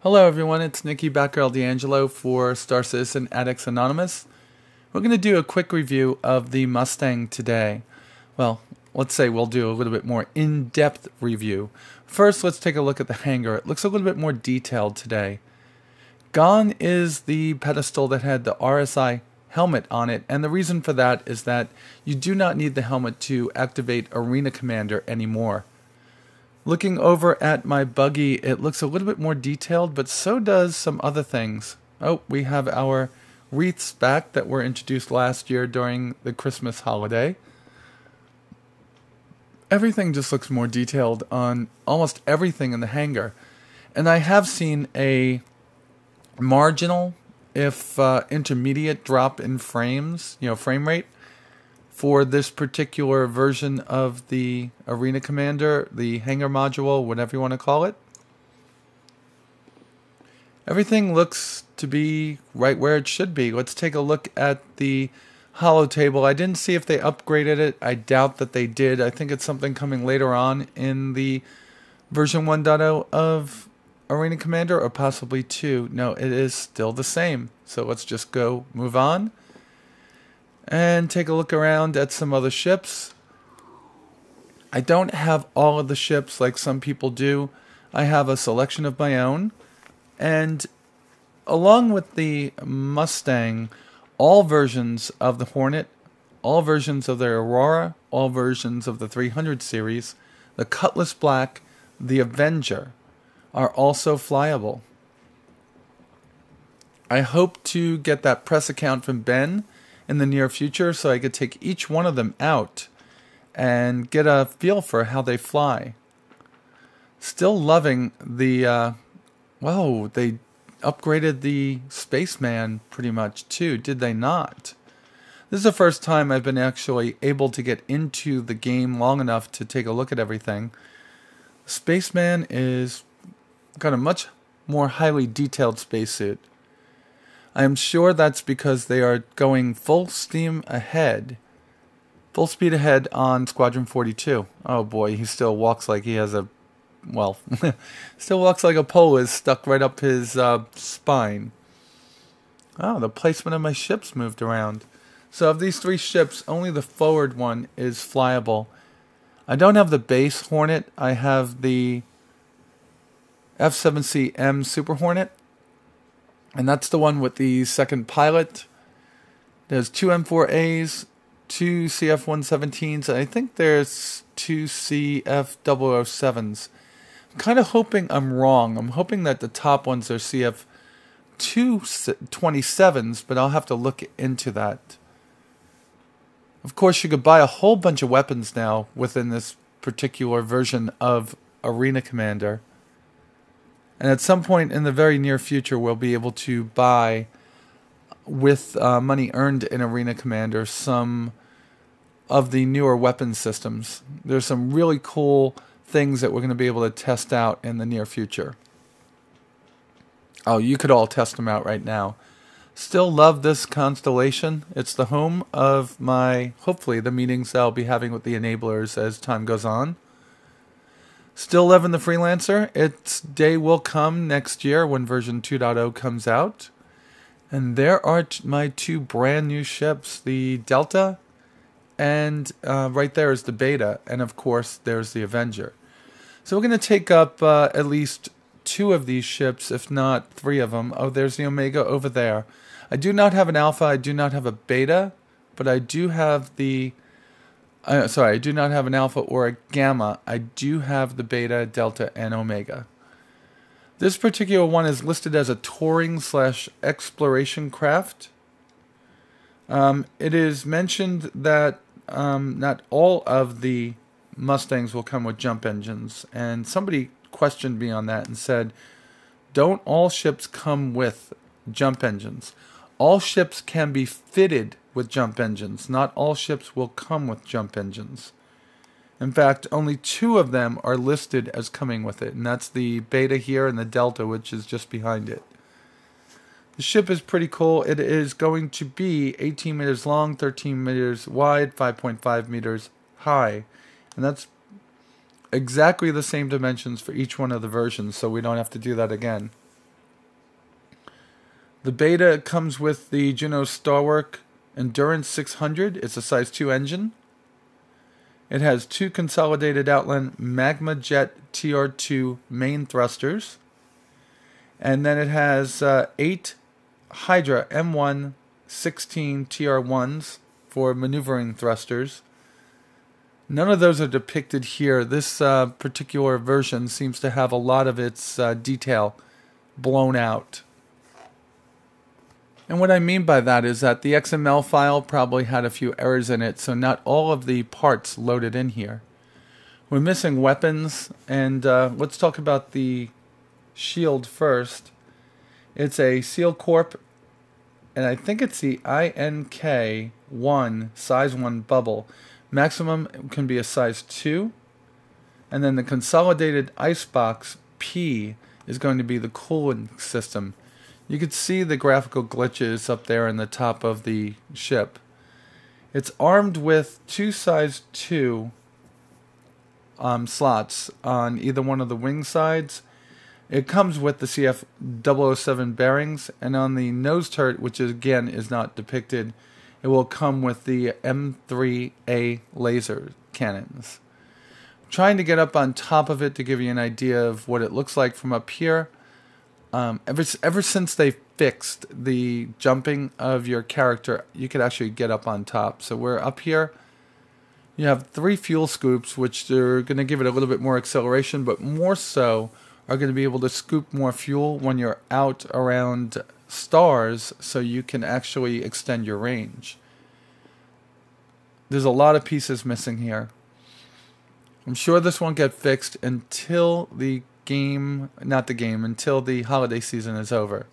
Hello everyone, it's Nicky Batgirl D'Angelo for Star Citizen Addicts Anonymous. We're going to do a quick review of the Mustang today. Well, let's say we'll do a little bit more in-depth review. First, let's take a look at the hangar. It looks a little bit more detailed today. Gone is the pedestal that had the RSI helmet on it, and the reason for that is that you do not need the helmet to activate Arena Commander anymore. Looking over at my buggy, it looks a little bit more detailed, but so does some other things. Oh, we have our wreaths back that were introduced last year during the Christmas holiday. Everything just looks more detailed on almost everything in the hangar. And I have seen a marginal, if intermediate drop in frames, frame rate, for this particular version of the Arena Commander, the hangar module, whatever you want to call it. Everything looks to be right where it should be. Let's take a look at the holo table. I didn't see if they upgraded it. I doubt that they did. I think it's something coming later on in the version 1.0 of Arena Commander, or possibly 2. No, it is still the same. So let's just move on and take a look around at some other ships. I don't have all of the ships like some people do. I have a selection of my own. And along with the Mustang, all versions of the Hornet, all versions of the Aurora, all versions of the 300 series, the Cutlass Black, the Avenger, are also flyable. I hope to get that press account from Ben in the near future so I could take each one of them out and get a feel for how they fly. Still loving the, whoa, they upgraded the Spaceman pretty much too, did they not? This is the first time I've been actually able to get into the game long enough to take a look at everything. Spaceman is got a much more highly detailed spacesuit. I am sure that's because they are going full speed ahead on Squadron 42. Oh boy, he still walks like he has still walks like a pole is stuck right up his spine. Oh, the placement of my ships moved around. So of these 3 ships, only the forward one is flyable. I don't have the base Hornet. I have the F-7C-M Super Hornet. And that's the one with the second pilot. There's 2 M4As, 2 CF-117s, and I think there's 2 CF-007s. I'm kind of hoping I'm wrong. I'm hoping that the top ones are CF-227s, but I'll have to look into that. Of course, you could buy a whole bunch of weapons now within this particular version of Arena Commander. And at some point in the very near future, we'll be able to buy, with money earned in Arena Commander, some of the newer weapon systems. There's some really cool things that we're going to be able to test out in the near future. Oh, you could all test them out right now. Still love this constellation. It's the home of hopefully, the meetings I'll be having with the enablers as time goes on. Still loving the Freelancer. Its day will come next year when version 2.0 comes out. And there are my 2 brand new ships, the Delta, and right there is the Beta, and of course there's the Avenger. So we're going to take up at least 2 of these ships, if not 3 of them. Oh, there's the Omega over there. I do not have an Alpha, I do not have a Beta, but I do have the... I do not have an Alpha or a Gamma. I do have the Beta, Delta, and Omega. This particular one is listed as a touring/exploration craft. It is mentioned that not all of the Mustangs will come with jump engines, and somebody questioned me on that and said, don't all ships come with jump engines? All ships can be fitted with jump engines. Not all ships will come with jump engines. In fact, only 2 of them are listed as coming with it, and that's the Beta here and the Delta, which is just behind it. The ship is pretty cool. It is going to be 18 meters long, 13 meters wide, 5.5 meters high, and that's exactly the same dimensions for each one of the versions, so we don't have to do that again. The Beta comes with the Juno Starwork Endurance 600. It's a size 2 engine. It has 2 Consolidated Outland Magma Jet TR2 main thrusters. And then it has 8 Hydra M1 16 TR1s for maneuvering thrusters. None of those are depicted here. This particular version seems to have a lot of its detail blown out. And what I mean by that is that the XML file probably had a few errors in it, so not all of the parts loaded in here. We're missing weapons, and let's talk about the shield first. It's a Seal Corp, and I think it's the INK1 size 1 bubble. Maximum can be a size 2. And then the Consolidated Icebox P is going to be the cooling system. You can see the graphical glitches up there in the top of the ship. It's armed with 2 size 2 slots on either one of the wing sides. It comes with the CF007 bearings, and on the nose turret, which again is not depicted, it will come with the M3A laser cannons. I'm trying to get up on top of it to give you an idea of what it looks like from up here. Ever since they fixed the jumping of your character, you could actually get up on top. So we're up here. You have 3 fuel scoops, which are going to give it a little bit more acceleration, but more so are going to be able to scoop more fuel when you're out around stars, so you can actually extend your range. There's a lot of pieces missing here. I'm sure this won't get fixed until until the holiday season is over.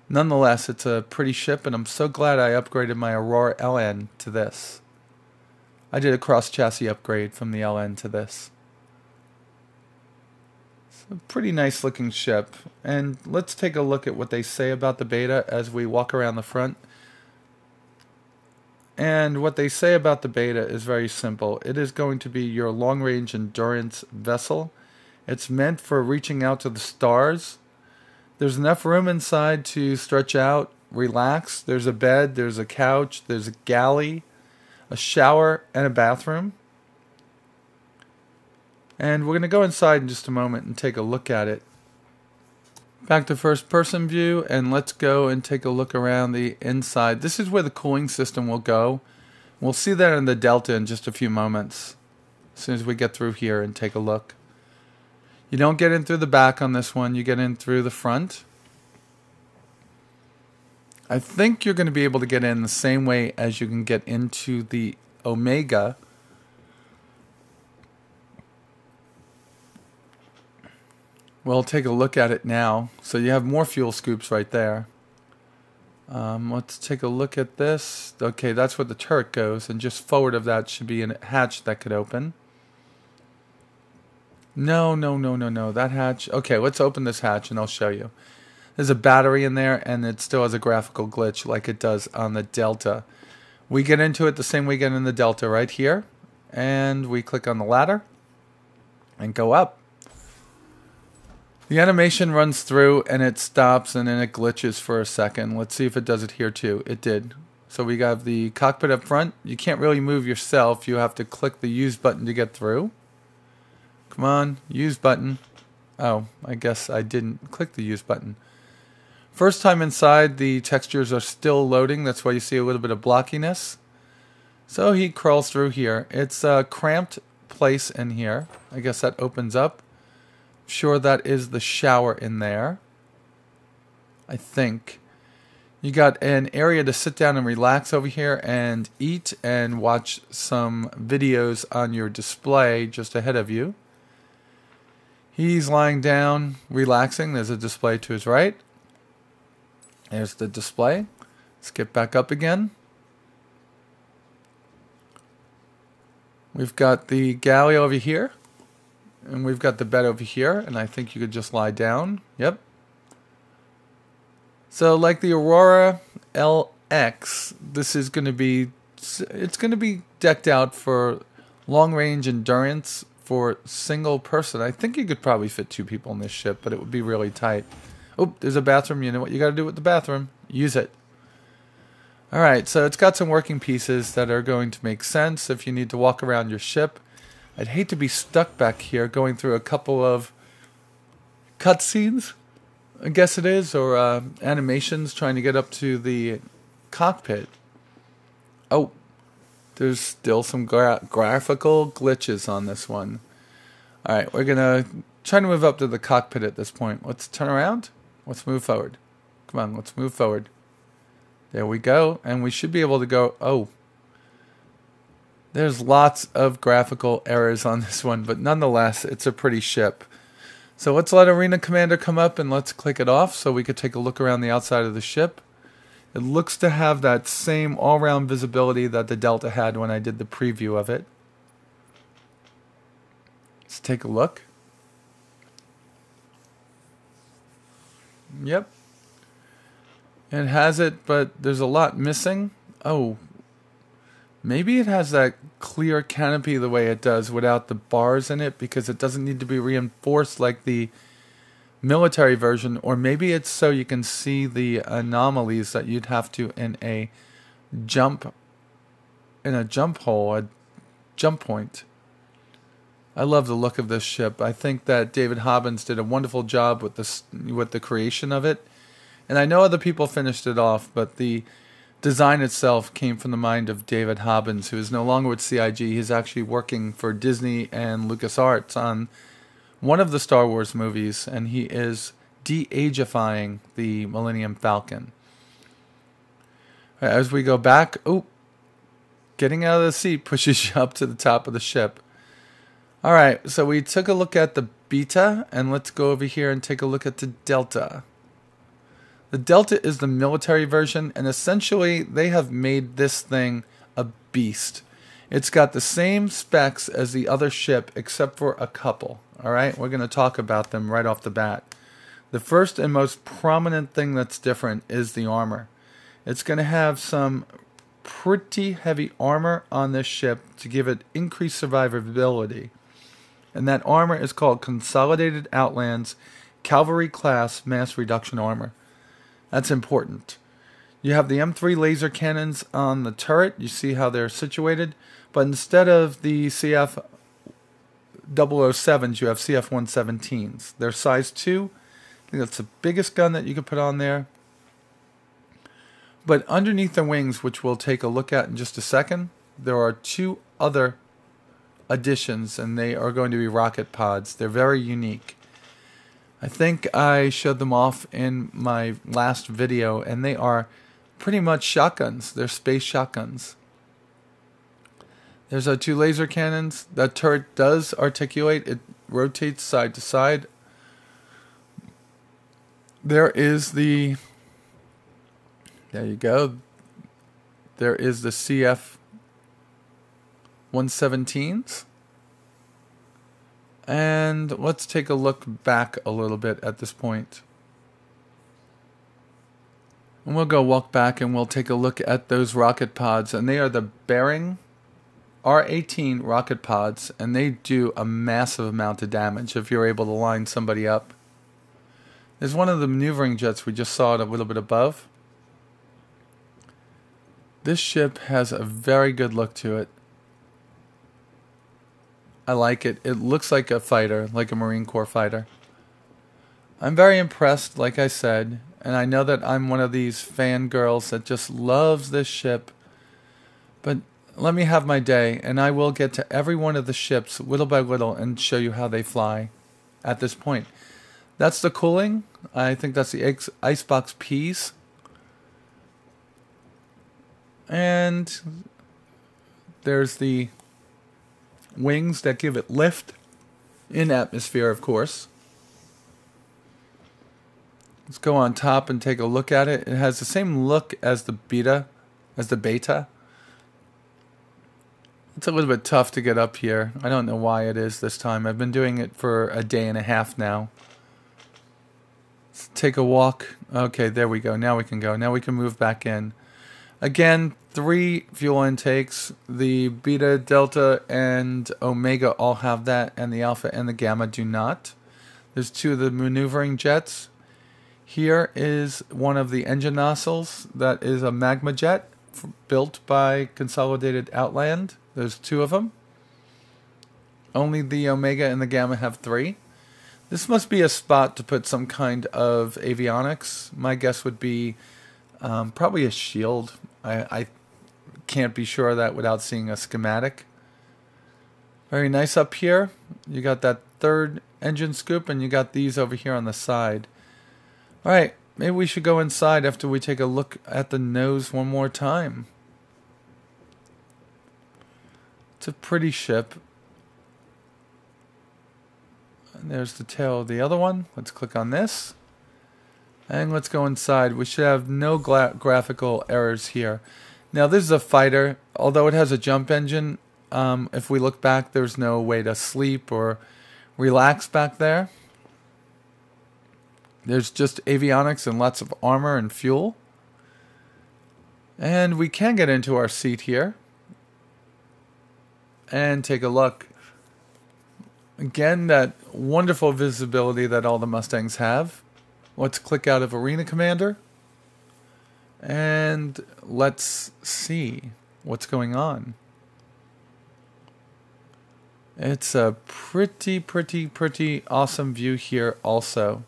Nonetheless, it's a pretty ship, and I'm so glad I upgraded my Aurora LN to this. I did a cross-chassis upgrade from the LN to this. It's a pretty nice looking ship. And let's take a look at what they say about the Beta as we walk around the front. And what they say about the Beta is very simple. It is going to be your long-range endurance vessel. It's meant for reaching out to the stars. There's enough room inside to stretch out, relax. There's a bed, there's a couch, there's a galley, a shower, and a bathroom. And we're going to go inside in just a moment and take a look at it. Back to first person view, and let's go and take a look around the inside. This is where the cooling system will go. We'll see that in the Delta in just a few moments, as soon as we get through here and take a look. You don't get in through the back on this one, you get in through the front. I think you're going to be able to get in the same way as you can get into the Omega. We'll take a look at it now. So you have more fuel scoops right there. Let's take a look at this. Okay, that's where the turret goes, and just forward of that should be a hatch that could open. No. That hatch. Okay, let's open this hatch and I'll show you. There's a battery in there, and it still has a graphical glitch like it does on the Delta. We get into it the same way we get in the Delta right here. And we click on the ladder and go up. The animation runs through and it stops and then it glitches for a second. Let's see if it does it here too. It did. So we got the cockpit up front. You can't really move yourself. You have to click the use button to get through. Come on, use button. Oh, I guess I didn't click the use button. First time inside, the textures are still loading. That's why you see a little bit of blockiness. So he crawls through here. It's a cramped place in here. I guess that opens up. Sure, that is the shower in there. I think. You got an area to sit down and relax over here and eat and watch some videos on your display just ahead of you. He's lying down, relaxing. There's a display to his right. There's the display. Let's get back up again. We've got the galley over here. And we've got the bed over here. And I think you could just lie down. Yep. So like the Aurora LX, this is going to be, it's going to be decked out for long range endurance for single person. I think you could probably fit 2 people in this ship, but it would be really tight. Oh, there's a bathroom. You know what you got to do with the bathroom? Use it. All right, so it's got some working pieces that are going to make sense if you need to walk around your ship. I'd hate to be stuck back here going through a couple of cutscenes, I guess it is, or animations trying to get up to the cockpit. Oh, there's still some graphical glitches on this one. All right, we're going to try to move up to the cockpit at this point. Let's turn around. Let's move forward. Come on, let's move forward. There we go, and we should be able to go. Oh, there's lots of graphical errors on this one, but nonetheless, it's a pretty ship. So let's let Arena Commander come up and let's click it off so we could take a look around the outside of the ship. It looks to have that same all-round visibility that the Delta had when I did the preview of it. Let's take a look. Yep. It has it, but there's a lot missing. Oh, maybe it has that clear canopy the way it does without the bars in it because it doesn't need to be reinforced like the military version, or maybe it's so you can see the anomalies that you'd have to in a jump hole, a jump point. I love the look of this ship. I think that David Hobbins did a wonderful job with the creation of it. And I know other people finished it off, but the design itself came from the mind of David Hobbins, who is no longer with CIG. He's actually working for Disney and LucasArts on one of the Star Wars movies, and he is de-agifying the Millennium Falcon. As we go back, getting out of the seat pushes you up to the top of the ship. All right, so we took a look at the Beta, and let's go over here and take a look at the Delta. The Delta is the military version, and essentially they have made this thing a beast. It's got the same specs as the other ship, except for a couple. All right, we're going to talk about them right off the bat. The first and most prominent thing that's different is the armor. It's going to have some pretty heavy armor on this ship to give it increased survivability. And that armor is called Consolidated Outland's Cavalry Class Mass Reduction Armor. That's important. You have the M3 laser cannons on the turret. You see how they're situated. But instead of the CF 007s, you have CF 117s. They're size 2. I think that's the biggest gun that you could put on there. But underneath the wings, which we'll take a look at in just a second, there are 2 other additions, and they are going to be rocket pods. They're very unique. I think I showed them off in my last video, and they are pretty much shotguns. They're space shotguns. There's our 2 laser cannons. That turret does articulate. It rotates side to side. There is the... There you go. There is the CF 117s. And let's take a look back a little bit at this point. And we'll go walk back and we'll take a look at those rocket pods. And they are the Bearing R-18 rocket pods. And they do a massive amount of damage if you're able to line somebody up. There's one of the maneuvering jets we just saw it a little bit above. This ship has a very good look to it. I like it. It looks like a fighter, like a Marine Corps fighter. I'm very impressed, like I said, and I know that I'm one of these fangirls that just loves this ship. But let me have my day, and I will get to every one of the ships little by little and show you how they fly at this point. That's the cooling. I think that's the Icebox P's. And there's the wings that give it lift in atmosphere, of course. Let's go on top and take a look at it. It has the same look as the Beta. It's a little bit tough to get up here. I don't know why it is this time. I've been doing it for a day and a half now. Let's take a walk. Okay, there we go. Now we can go. Now we can move back in. Again, 3 fuel intakes. The Beta, Delta, and Omega all have that, and the Alpha and the Gamma do not. There's 2 of the maneuvering jets. Here is one of the engine nozzles that is a magma jet built by Consolidated Outland. There's 2 of them. Only the Omega and the Gamma have 3. This must be a spot to put some kind of avionics. My guess would be probably a shield. I can't be sure of that without seeing a schematic. Very nice up here. You got that 3rd engine scoop, and you got these over here on the side. Alright, maybe we should go inside after we take a look at the nose one more time. It's a pretty ship. And there's the tail of the other one. Let's click on this. And let's go inside. We should have no graphical errors here. Now this is a fighter. Although it has a jump engine, if we look back, there's no way to sleep or relax back there. There's just avionics and lots of armor and fuel. And we can get into our seat here and take a look. Again, that wonderful visibility that all the Mustangs have. Let's click out of Arena Commander and let's see what's going on. It's a pretty awesome view here also.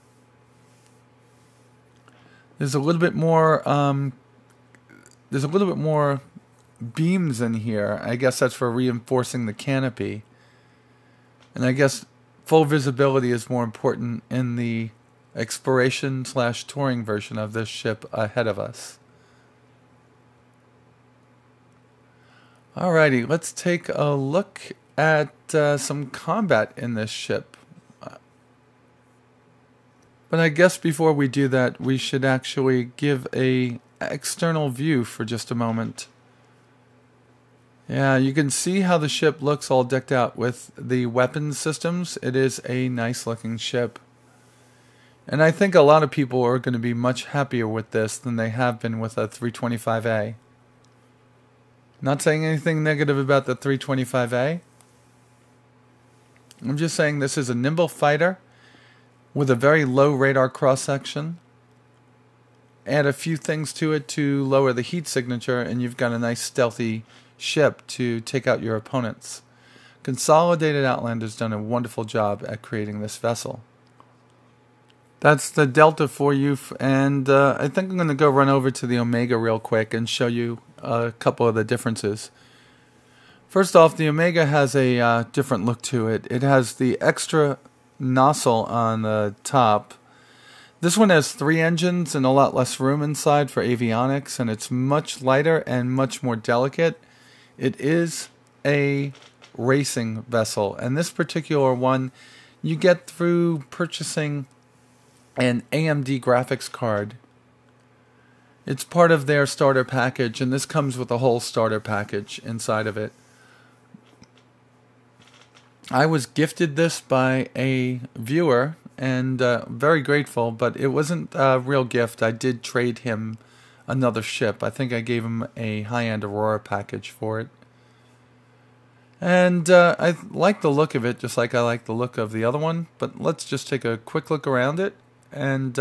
There's a little bit more beams in here. I guess that's for reinforcing the canopy. And I guess full visibility is more important in the exploration/touring version of this ship ahead of us. Alrighty, let's take a look at some combat in this ship. But I guess before we do that, we should actually give a external view for just a moment. Yeah, you can see how the ship looks all decked out with the weapons systems. It is a nice looking ship. And I think a lot of people are going to be much happier with this than they have been with a 325A. Not saying anything negative about the 325A. I'm just saying this is a nimble fighter with a very low radar cross-section. Add a few things to it to lower the heat signature, and you've got a nice stealthy ship to take out your opponents. Consolidated Outland has done a wonderful job at creating this vessel. That's the Delta for you, and I think I'm going to go run over to the Omega real quick and show you a couple of the differences. First off, the Omega has a different look to it. It has the extra nozzle on the top. This one has 3 engines and a lot less room inside for avionics, and it's much lighter and much more delicate. It is a racing vessel, and this particular one you get through purchasing an AMD graphics card. It's part of their starter package, and this comes with a whole starter package inside of it. I was gifted this by a viewer, and very grateful, but it wasn't a real gift. I did trade him another ship. I think I gave him a high-end Aurora package for it. And I like the look of it, just like I like the look of the other one, but let's just take a quick look around it and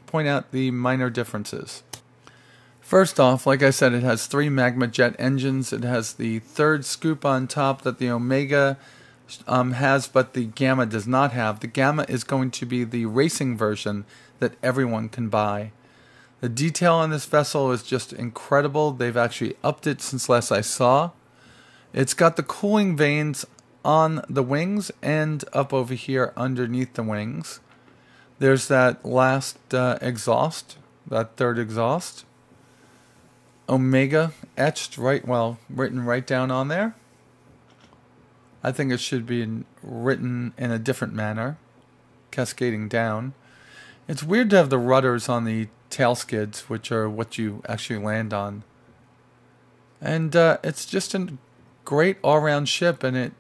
point out the minor differences. First off, like I said, it has 3 magma jet engines. It has the 3rd scoop on top that the Omega has, but the Gamma does not have. The Gamma is going to be the racing version that everyone can buy. The detail on this vessel is just incredible. They've actually upped it since last I saw. It's got the cooling vanes on the wings and up over here underneath the wings. There's that last exhaust, that 3rd exhaust. Omega etched written right down on there. I think it should be written in a different manner, cascading down. It's weird to have the rudders on the tail skids, which are what you actually land on. And it's just a great all-round ship, and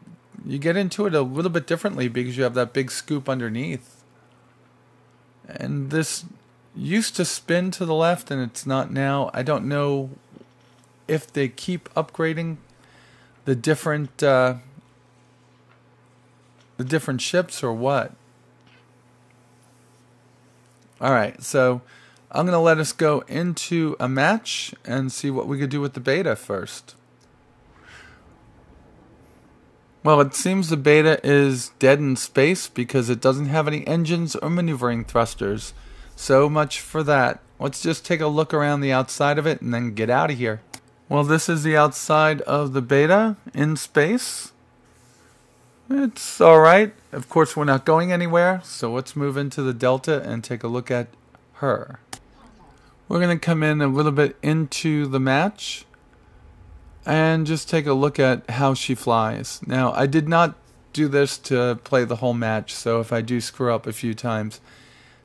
you get into it a little bit differently because you have that big scoop underneath. And this used to spin to the left, and it's not now. I don't know if they keep upgrading the different ships or what. Alright, so I'm going to let us go into a match and see what we could do with the beta first. Well, it seems the beta is dead in space because it doesn't have any engines or maneuvering thrusters. So much for that. Let's just take a look around the outside of it and then get out of here. Well, this is the outside of the beta in space. It's alright. Of course, we're not going anywhere, so let's move into the Delta and take a look at her. We're going to come in a little bit into the match and just take a look at how she flies. Now, I did not do this to play the whole match, so if I do screw up a few times,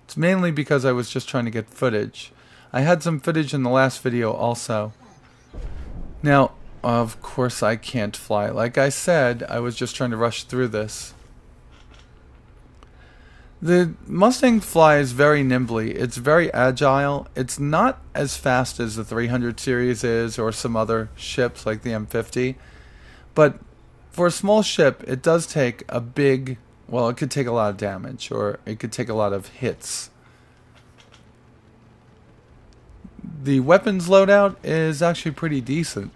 it's mainly because I was just trying to get footage. I had some footage in the last video also. Now, of course I can't fly. Like I said, I was just trying to rush through this. The Mustang flies very nimbly. It's very agile. It's not as fast as the 300 series is or some other ships like the M50. But for a small ship, it does take a big, well, it could take a lot of damage or it could take a lot of hits. The weapons loadout is actually pretty decent.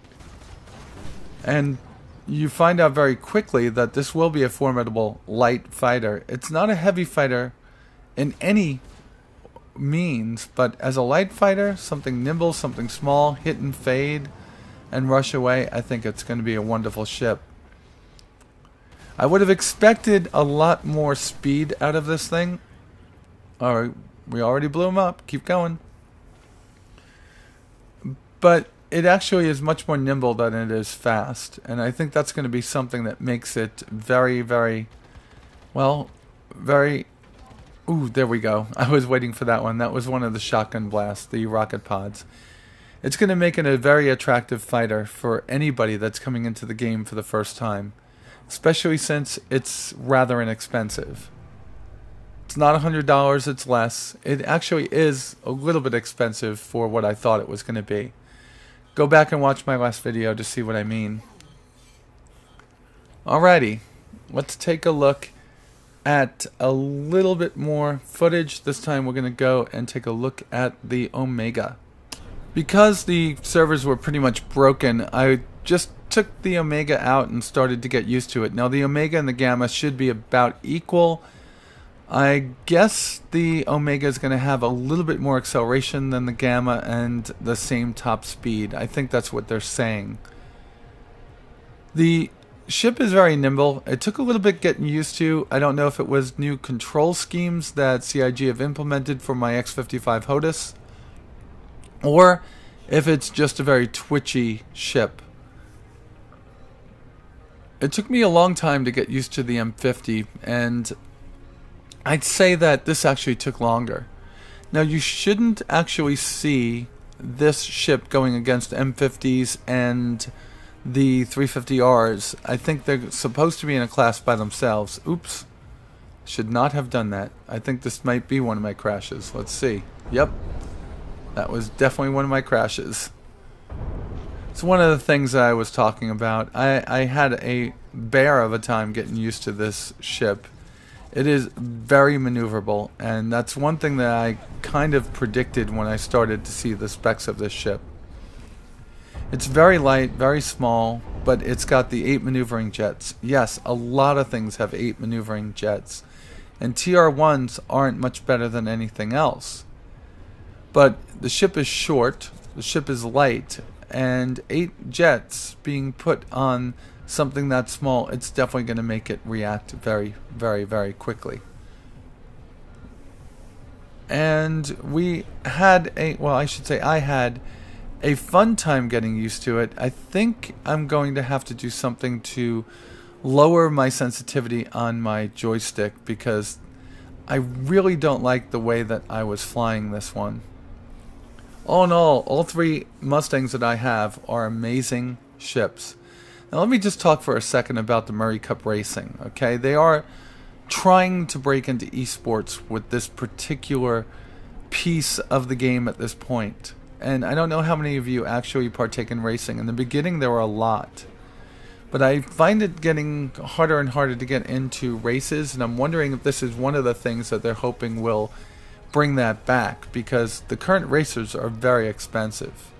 And you find out very quickly that this will be a formidable light fighter. It's not a heavy fighter in any means, but as a light fighter, something nimble, something small, hit and fade, and rush away, I think it's going to be a wonderful ship. I would have expected a lot more speed out of this thing. Alright, we already blew him up. Keep going. But it actually is much more nimble than it is fast, and I think that's going to be something that makes it very, very, well, very, ooh, there we go. I was waiting for that one. That was one of the shotgun blasts, the rocket pods. It's going to make it a very attractive fighter for anybody that's coming into the game for the first time, especially since it's rather inexpensive. It's not $100, it's less. It actually is a little bit expensive for what I thought it was going to be. Go back and watch my last video to see what I mean. Alrighty, let's take a look at a little bit more footage. This time we're going to go and take a look at the Omega. Because the servers were pretty much broken, I just took the Omega out and started to get used to it. Now the Omega and the Gamma should be about equal. I guess the Omega is going to have a little bit more acceleration than the Gamma and the same top speed. I think that's what they're saying. The ship is very nimble. It took a little bit getting used to. I don't know if it was new control schemes that CIG have implemented for my X55 HOTUS, or if it's just a very twitchy ship. It took me a long time to get used to the M50, and I'd say that this actually took longer. Now you shouldn't actually see this ship going against M50s and the 350Rs. I think they're supposed to be in a class by themselves. Oops. Should not have done that. I think this might be one of my crashes. Let's see. Yep. That was definitely one of my crashes. It's one of the things that I was talking about. I had a bear of a time getting used to this ship. It is very maneuverable, and that's one thing that I kind of predicted when I started to see the specs of this ship. It's very light, very small, but it's got the 8 maneuvering jets. Yes, a lot of things have 8 maneuvering jets, and TR1s aren't much better than anything else. But the ship is short, the ship is light, and 8 jets being put on something that small, it's definitely going to make it react very, very, very quickly. And we had a, well, I should say I had a fun time getting used to it. I think I'm going to have to do something to lower my sensitivity on my joystick, because I really don't like the way that I was flying this one. All in all 3 Mustangs that I have are amazing ships. Now let me just talk for a second about the Murray Cup Racing. Okay, they are trying to break into esports with this particular piece of the game at this point. And I don't know how many of you actually partake in racing. In the beginning there were a lot. But I find it getting harder and harder to get into races, and I'm wondering if this is one of the things that they're hoping will bring that back because the current racers are very expensive.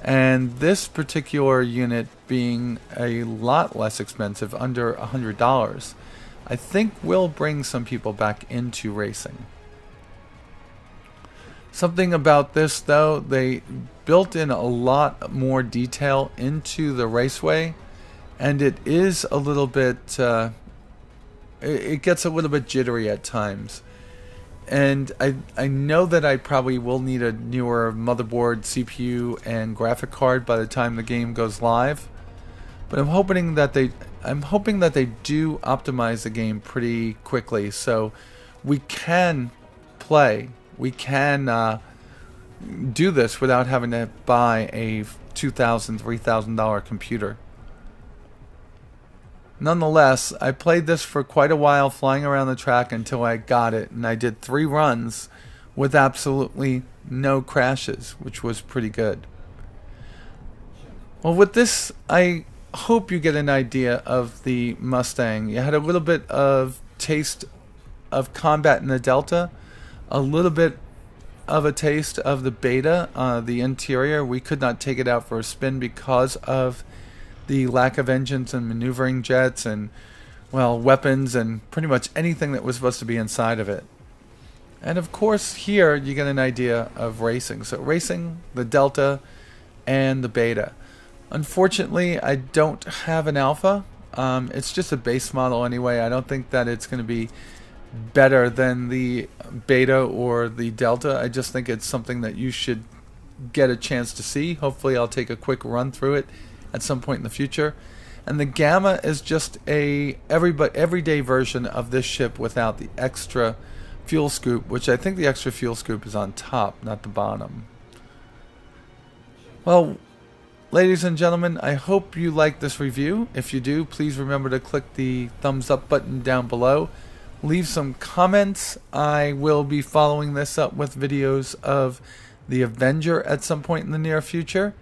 And this particular unit being a lot less expensive, under $100, I think will bring some people back into racing. Something about this though, they built in a lot more detail into the raceway, and it is a little bit, it gets a little bit jittery at times. And I know that I probably will need a newer motherboard, CPU, and graphic card by the time the game goes live. But I'm hoping that they do optimize the game pretty quickly, so we can play. We can do this without having to buy a $2,000, $3,000 computer. Nonetheless, I played this for quite a while, flying around the track until I got it, and I did 3 runs with absolutely no crashes, which was pretty good. Well, with this, I hope you get an idea of the Mustang. You had a little bit of taste of combat in the Delta, a little bit of a taste of the Beta, the interior. We could not take it out for a spin because of the lack of engines and maneuvering jets and, well, weapons and pretty much anything that was supposed to be inside of it. And of course here you get an idea of racing. So racing, the Delta, and the Beta. Unfortunately, I don't have an Alpha. It's just a base model anyway. I don't think that it's going to be better than the Beta or the Delta. I just think it's something that you should get a chance to see. Hopefully I'll take a quick run through it at some point in the future. And the Gamma is just a everyday version of this ship without the extra fuel scoop, which I think the extra fuel scoop is on top, not the bottom. Well, ladies and gentlemen, I hope you like this review. If you do, please remember to click the thumbs up button down below. Leave some comments. I will be following this up with videos of the Avenger at some point in the near future.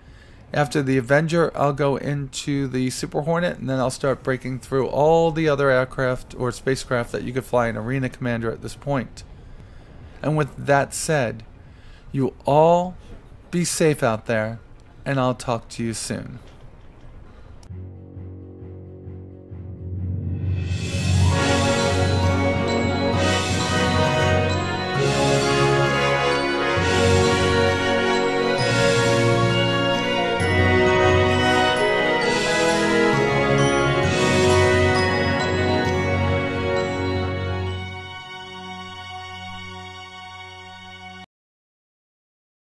After the Avenger, I'll go into the Super Hornet, and then I'll start breaking through all the other aircraft or spacecraft that you could fly in Arena Commander at this point. And with that said, you all be safe out there, and I'll talk to you soon.